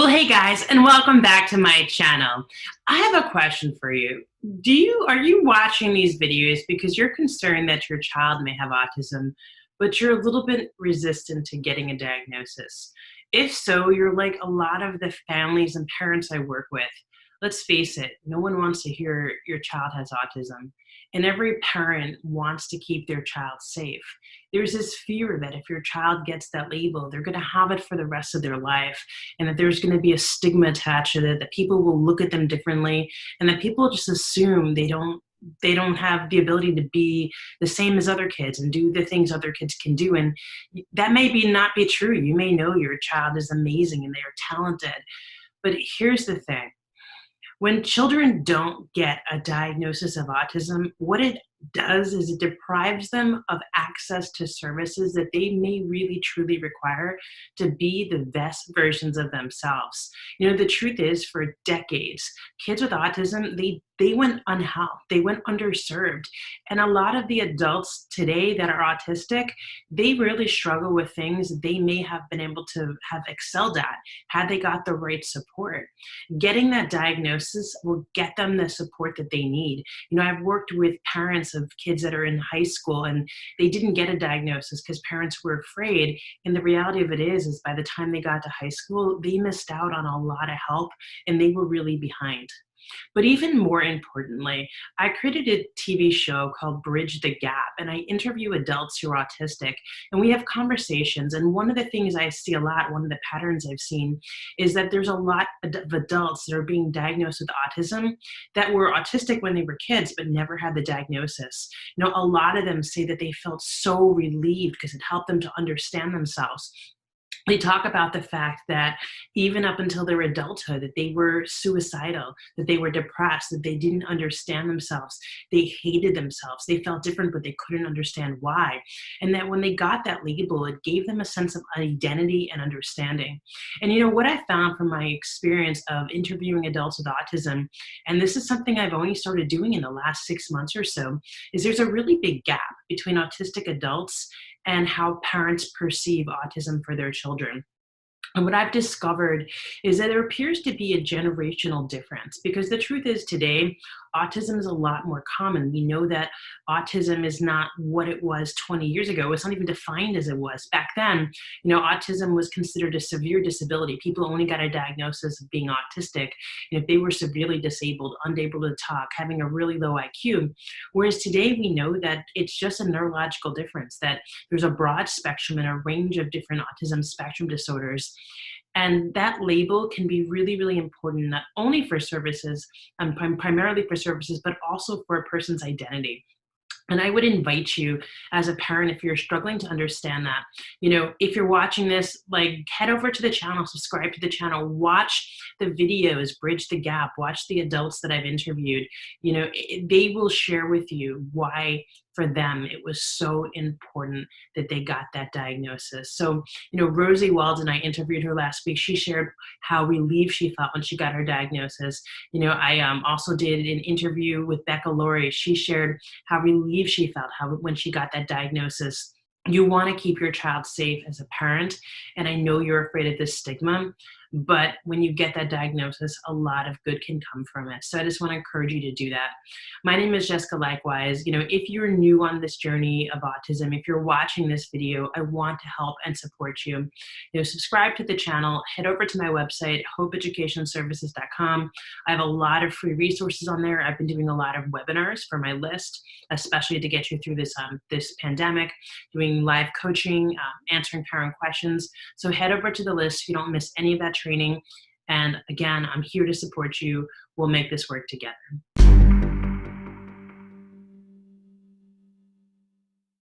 Well, hey guys, and welcome back to my channel. I have a question for you. Are you watching these videos because you're concerned that your child may have autism, but you're a little bit resistant to getting a diagnosis? If so, you're like a lot of the families and parents I work with. Let's face it, no one wants to hear your child has autism, and every parent wants to keep their child safe. There's this fear that if your child gets that label, they're going to have it for the rest of their life, and that there's going to be a stigma attached to it, that people will look at them differently, and that people just assume they don't have the ability to be the same as other kids and do the things other kids can do. And that may be not be true. You may know your child is amazing and they are talented. But here's the thing. When children don't get a diagnosis of autism, what it does is it deprives them of access to services that they may really truly require to be the best versions of themselves. You know, the truth is, for decades, kids with autism, they went unhelped, they went underserved. And a lot of the adults today that are autistic, they really struggle with things they may have been able to have excelled at had they got the right support. Getting that diagnosis will get them the support that they need. You know, I've worked with parents of kids that are in high school and they didn't get a diagnosis because parents were afraid. And the reality of it is by the time they got to high school, they missed out on a lot of help and they were really behind. But even more importantly, I created a TV show called Bridge the Gap, and I interview adults who are autistic, and we have conversations. And one of the things I see a lot, one of the patterns I've seen, is that there's a lot of adults that are being diagnosed with autism that were autistic when they were kids, but never had the diagnosis. You know, a lot of them say that they felt so relieved because it helped them to understand themselves. They talk about the fact that even up until their adulthood, that they were suicidal, that they were depressed, that they didn't understand themselves. They hated themselves. They felt different, but they couldn't understand why. And that when they got that label, it gave them a sense of identity and understanding. And you know, what I found from my experience of interviewing adults with autism, and this is something I've only started doing in the last 6 months or so, is there's a really big gap between autistic adults and how parents perceive autism for their children. And what I've discovered is that there appears to be a generational difference, because the truth is today, autism is a lot more common. We know that autism is not what it was 20 years ago. It's not even defined as it was. Back then, you know, autism was considered a severe disability. People only got a diagnosis of being autistic and if they were severely disabled, unable to talk, having a really low IQ. Whereas today we know that it's just a neurological difference, that there's a broad spectrum and a range of different autism spectrum disorders. And that label can be really, really important, not only for services, primarily for services, but also for a person's identity. And I would invite you as a parent, if you're struggling to understand that, you know, if you're watching this, like, head over to the channel, subscribe to the channel, watch the videos, Bridge the Gap, watch the adults that I've interviewed. You know, they will share with you why for them it was so important that they got that diagnosis. So, you know, Rosie Walden, I interviewed her last week. She shared how relieved she felt when she got her diagnosis. You know, I also did an interview with Becca Laurie. She shared how relieved she felt when she got that diagnosis. You want to keep your child safe as a parent, and I know you're afraid of this stigma, but when you get that diagnosis, a lot of good can come from it. So I just want to encourage you to do that. My name is Jessica. Likewise, you know, if you're new on this journey of autism, if you're watching this video, I want to help and support you. You know, subscribe to the channel, head over to my website, hopeeducationservices.com. I have a lot of free resources on there. I've been doing a lot of webinars for my list, especially to get you through this pandemic, doing live coaching, answering parent questions. So head over to the list so you don't miss any of that training. And again, I'm here to support you. We'll make this work together.